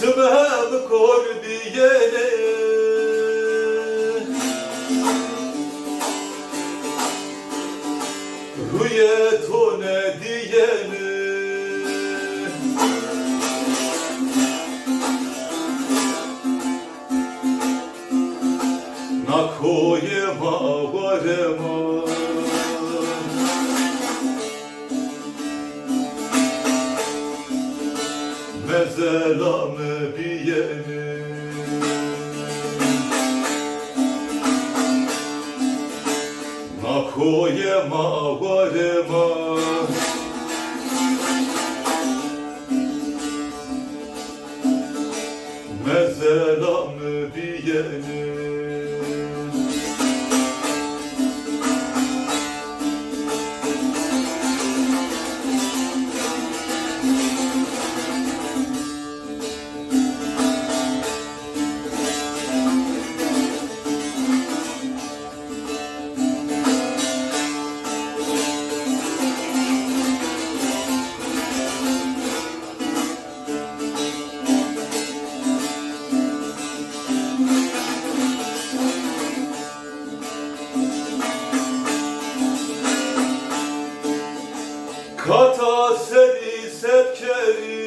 Sımhem kor diyene Rüyet o ne diyene Nakoyema varema Mezelamı biyeni Nakoyema varema Mezelamı biyeni Kata seni sepkeri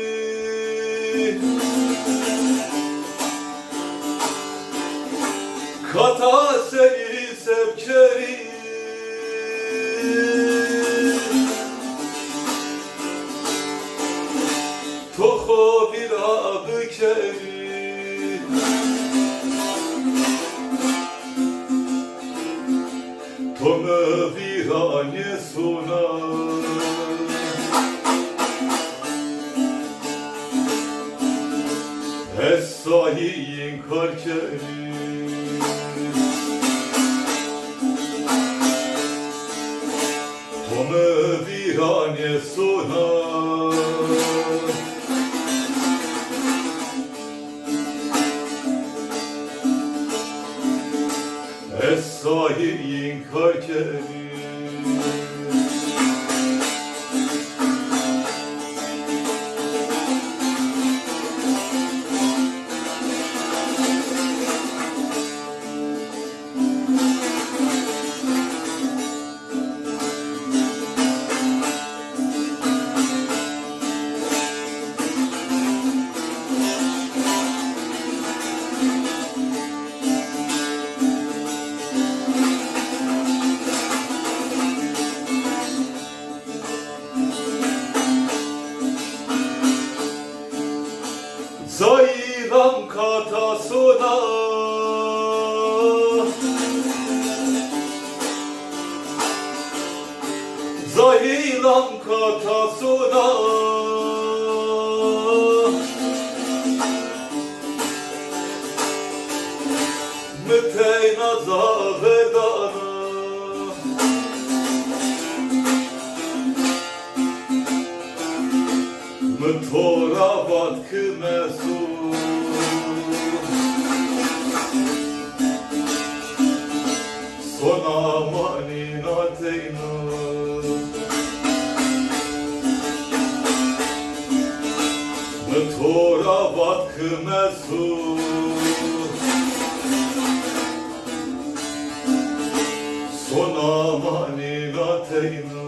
Kata seni sepkeri Toho bir adı keri Tome virane sunar Es-sahiyin karkeri Tome virane sunar Es-sahiyin karkeri Zayılan katasına Zayılan katasına Müteyna zavedana Mıtora vatkı mesut Sona manina teyna Mıtora vatkı mesut Sona manina teyna